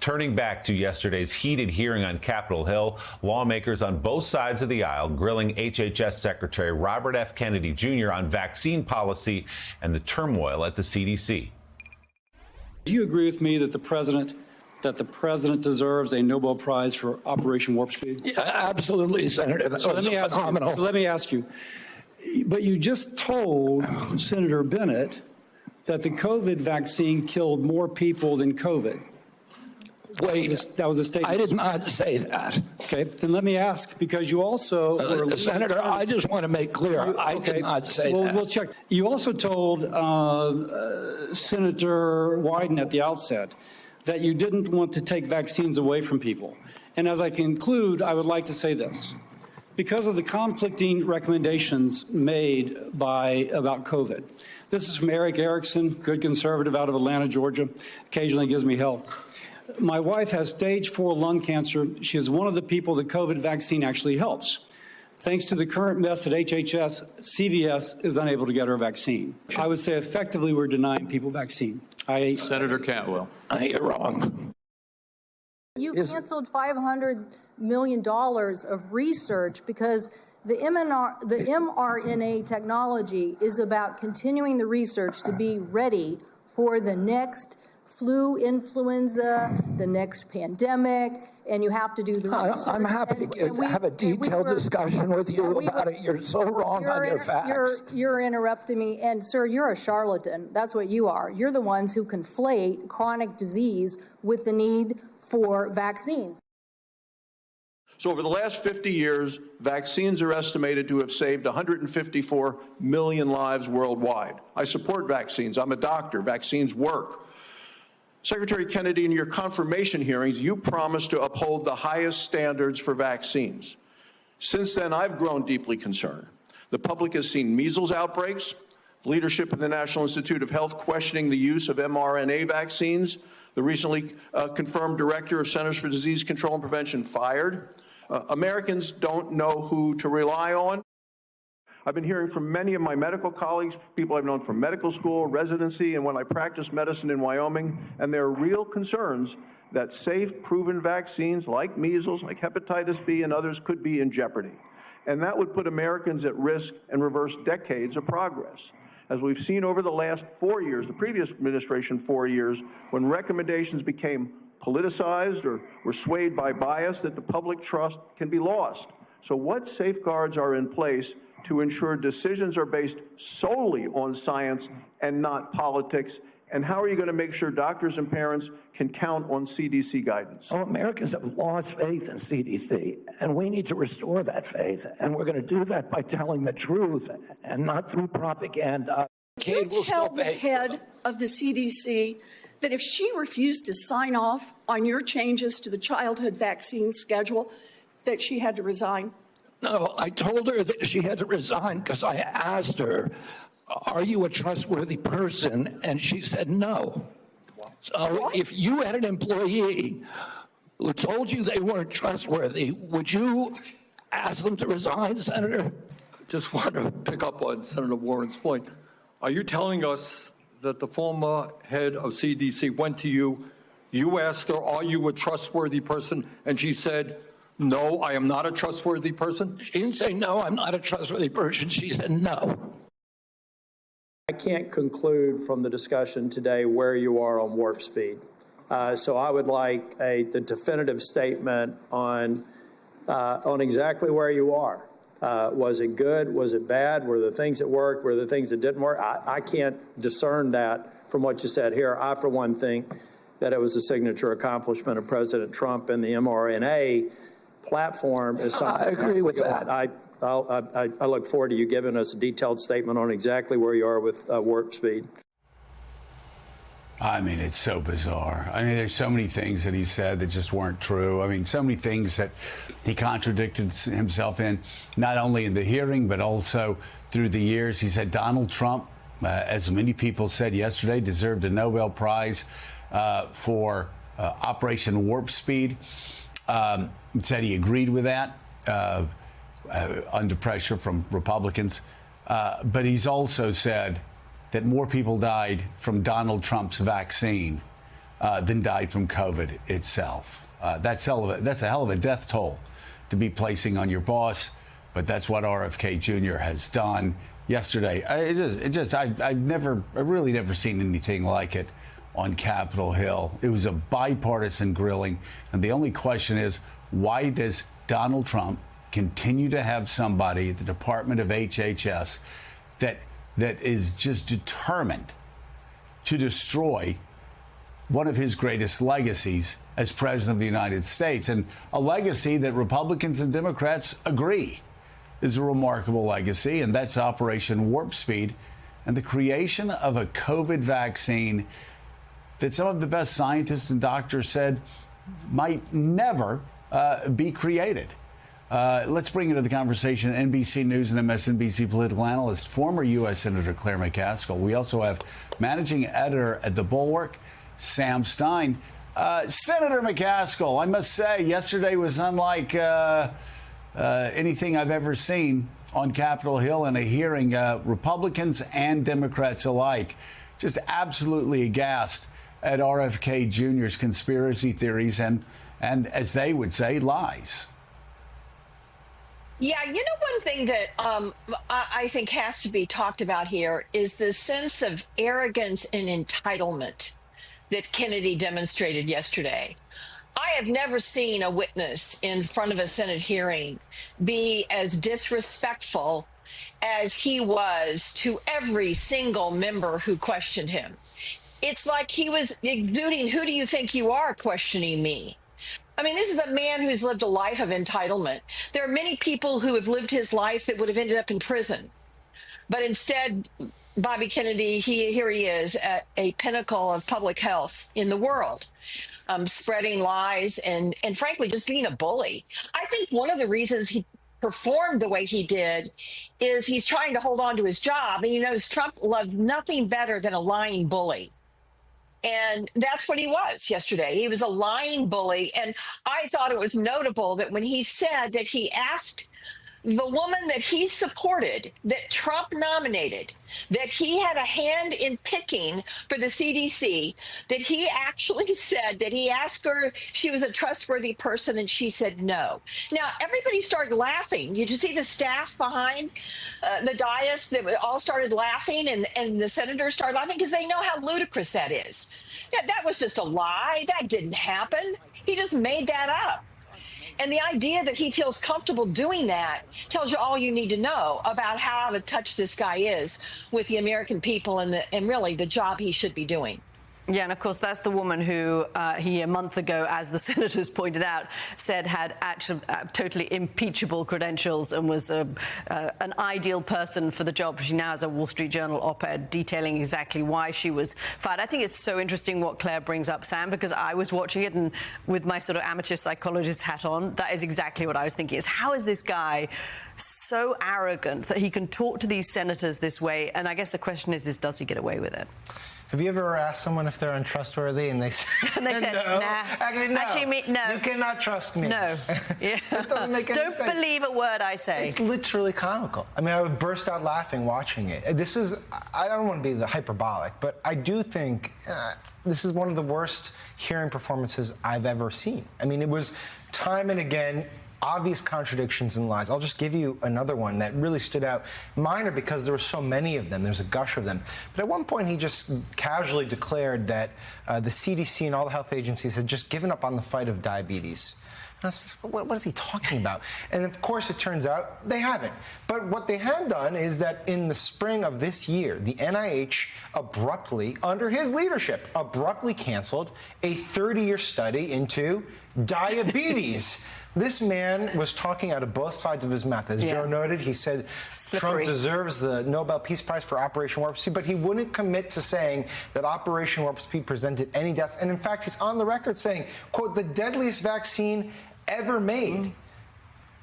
Turning back to yesterday's heated hearing on Capitol Hill, lawmakers on both sides of the aisle grilling HHS Secretary Robert F. Kennedy Jr. on vaccine policy and the turmoil at the CDC. Do you agree with me that the president deserves a Nobel Prize for Operation Warp Speed? Yeah, absolutely, Senator. That was phenomenal. Let me ask you, but you just told Senator Bennett that the COVID vaccine killed more people than COVID. Wait, that was a statement. I did not say that. Okay, then let me ask, because you also Senator, I just want to make clear, I did not say that. We'll check. You also told Senator Wyden at the outset that you didn't want to take vaccines away from people. And as I conclude, I would like to say this. Because of the conflicting recommendations made about COVID. This is from Eric Erickson, good conservative out of Atlanta, Georgia, occasionally gives me hell. My wife has stage 4 lung cancer. She is one of the people the COVID vaccine actually helps. Thanks to the current mess at HHS, CVS is unable to get her vaccine. I would say effectively we're denying people vaccine. Senator Cantwell. You're wrong. You canceled $500 million of research because the mRNA technology is about continuing the research to be ready for the next flu, influenza, the next pandemic, and you have to do the research. I'm happy to have a detailed discussion with you about it. You're so wrong on your facts. You're interrupting me, and sir, you're a charlatan. That's what you are. You're the ones who conflate chronic disease with the need for vaccines. So over the last 50 years, vaccines are estimated to have saved 154 million lives worldwide. I support vaccines. I'm a doctor. Vaccines work. Secretary Kennedy, in your confirmation hearings, you promised to uphold the highest standards for vaccines. Since then, I've grown deeply concerned. The public has seen measles outbreaks, leadership in the National Institute of Health questioning the use of mRNA vaccines, the recently confirmed director of Centers for Disease Control and Prevention fired. Americans don't know who to rely on. I've been hearing from many of my medical colleagues, people I've known from medical school, residency, and when I practiced medicine in Wyoming, and there are real concerns that safe, proven vaccines like measles, like hepatitis B, and others could be in jeopardy. And that would put Americans at risk and reverse decades of progress. As we've seen over the last 4 years, the previous administration 4 years, when recommendations became politicized or were swayed by bias, that the public trust can be lost. So what safeguards are in place to ensure decisions are based solely on science and not politics? And how are you going to make sure doctors and parents can count on CDC guidance? Oh, Americans have lost faith in CDC, and we need to restore that faith. And we're going to do that by telling the truth and not through propaganda. You tell the head of the CDC that if she refused to sign off on your changes to the childhood vaccine schedule, that she had to resign? No, I told her that she had to resign because I asked her, are you a trustworthy person? And she said no. So if you had an employee who told you they weren't trustworthy, would you ask them to resign, Senator? I just want to pick up on Senator Warren's point. Are you telling us that the former head of CDC went to you, you asked her, are you a trustworthy person? And she said, no, I am not a trustworthy person? She didn't say, no, I'm not a trustworthy person. She said, no. I can't conclude from the discussion today where you are on warp speed. So I would like the definitive statement on exactly where you are. Was it good? Was it bad? Were there things that worked? Were there things that didn't work? I can't discern that from what you said here. I, for one, think that it was a signature accomplishment of President Trump, and the mRNA platform is something. I agree with that. I look forward to you giving us a detailed statement on exactly where you are with warp speed. I mean, it's so bizarre. I mean, there's so many things that he said that just weren't true. I mean, so many things that he contradicted himself in, not only in the hearing, but also through the years. He said Donald Trump, as many people said yesterday, deserved a Nobel Prize for Operation Warp Speed. He said he agreed with that under pressure from Republicans. But he's also said that more people died from Donald Trump's vaccine than died from COVID itself. That's a hell of a death toll to be placing on your boss, but that's what RFK Jr. has done yesterday. I've really never seen anything like it on Capitol Hill. It was a bipartisan grilling, and the only question is, why does Donald Trump continue to have somebody at the Department of HHS that is just determined to destroy one of his greatest legacies as president of the United States, and a legacy that Republicans and Democrats agree is a remarkable legacy, and that's Operation Warp Speed and the creation of a COVID vaccine that some of the best scientists and doctors said might never be created. Let's bring into the conversation NBC News and MSNBC political analyst, former U.S. Senator Claire McCaskill. We also have managing editor at The Bulwark, Sam Stein. Senator McCaskill, I must say, yesterday was unlike anything I've ever seen on Capitol Hill in a hearing. Republicans and Democrats alike just absolutely aghast at RFK Jr.'s conspiracy theories and as they would say, lies. Yeah, you know, one thing that I think has to be talked about here is the sense of arrogance and entitlement that Kennedy demonstrated yesterday. I have never seen a witness in front of a Senate hearing be as disrespectful as he was to every single member who questioned him. It's like he was exuding, "Who do you think you are, questioning me?" I mean, this is a man who's lived a life of entitlement. There are many people who have lived his life that would have ended up in prison. But instead, Bobby Kennedy, here he is at a pinnacle of public health in the world, spreading lies and frankly, just being a bully. I think one of the reasons he performed the way he did is he's trying to hold on to his job. And he knows Trump loved nothing better than a lying bully. And that's what he was yesterday. He was a lying bully. And I thought it was notable that when he said that he asked the woman that he supported, that Trump nominated, that he had a hand in picking for the CDC, that he actually said that he asked her if she was a trustworthy person, and she said no. Now, everybody started laughing. Did you see the staff behind the dais that all started laughing, and the senators started laughing because they know how ludicrous that is. Yeah, that was just a lie. That didn't happen. He just made that up. And the idea that he feels comfortable doing that tells you all you need to know about how out of touch this guy is with the American people and really the job he should be doing. Yeah, and of course, that's the woman who he a month ago, as the senators pointed out, said had actually totally impeachable credentials and was an ideal person for the job. She now has a Wall Street Journal op-ed detailing exactly why she was fired. I think it's so interesting what Claire brings up, Sam, because I was watching it and with my sort of amateur psychologist hat on, that is exactly what I was thinking, is how is this guy so arrogant that he can talk to these senators this way? And I guess the question is does he get away with it? Have you ever asked someone if they're untrustworthy and they said, and they said no? Nah. Actually, no. You cannot trust me. No. Yeah. That doesn't make any sense. Don't believe a word I say. It's literally comical. I mean, I would burst out laughing watching it. I don't want to be the hyperbolic, but I do think this is one of the worst hearing performances I've ever seen. I mean, it was time and again, obvious contradictions and lies. I'll just give you another one that really stood out. Minor because there were so many of them. There's a gush of them. But at one point, he just casually declared that the CDC and all the health agencies had just given up on the fight of diabetes. What is he talking about? And of course, it turns out they haven't. But what they had done is that in the spring of this year, the NIH abruptly, under his leadership, abruptly canceled a 30-year study into diabetes. This man was talking out of both sides of his mouth. As Joe noted, he said Trump deserves the Nobel Peace Prize for Operation Warp Speed, but he wouldn't commit to saying that Operation Warp Speed presented any deaths. And in fact, he's on the record saying, quote, the deadliest vaccine ever made.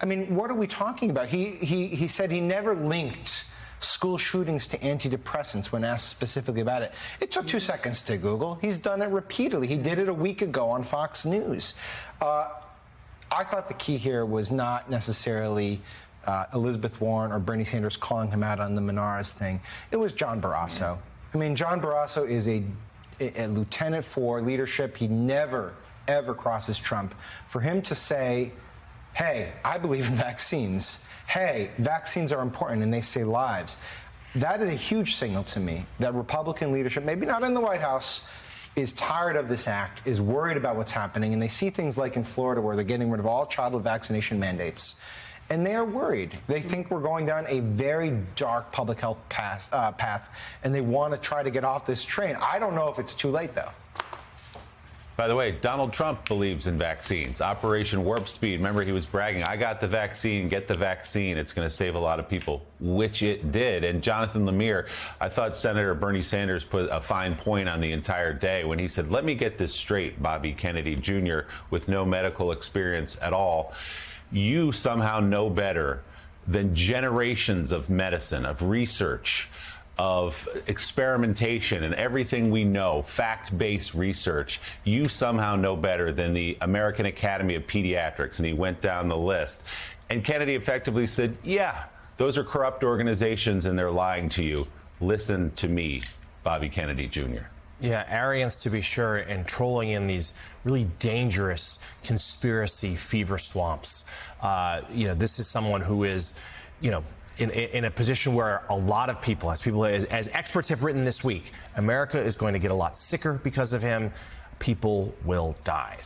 I mean, what are we talking about? He said he never linked school shootings to antidepressants when asked specifically about it. It took 2 seconds to Google. He's done it repeatedly. He did it a week ago on Fox News. I thought the key here was not necessarily Elizabeth Warren or Bernie Sanders calling him out on the Menards thing. It was John Barrasso. I mean, John Barrasso is a a lieutenant for leadership. He never, ever crosses Trump. For him to say, hey, I believe in vaccines. Hey, vaccines are important and they save lives. That is a huge signal to me that Republican leadership, maybe not in the White House, is tired of this act, is worried about what's happening, and they see things like in Florida where they're getting rid of all childhood vaccination mandates. And they are worried. They think we're going down a very dark public health path, and they want to try to get off this train. I don't know if it's too late, though. By the way, Donald Trump believes in vaccines. Operation Warp Speed. Remember, he was bragging, I got the vaccine, get the vaccine. It's going to save a lot of people, which it did. And Jonathan Lemire, I thought Senator Bernie Sanders put a fine point on the entire day when he said, let me get this straight, Bobby Kennedy Jr., with no medical experience at all. You somehow know better than generations of medicine, of research, of experimentation and everything we know, fact-based research. You somehow know better than the American Academy of Pediatrics. And he went down the list. And Kennedy effectively said, yeah, those are corrupt organizations and they're lying to you. Listen to me, Bobby Kennedy Jr. Yeah, arrogance to be sure, and trolling in these really dangerous conspiracy fever swamps. This is someone who is, in a position where a lot of people, as experts have written this week, America is going to get a lot sicker because of him. People will die.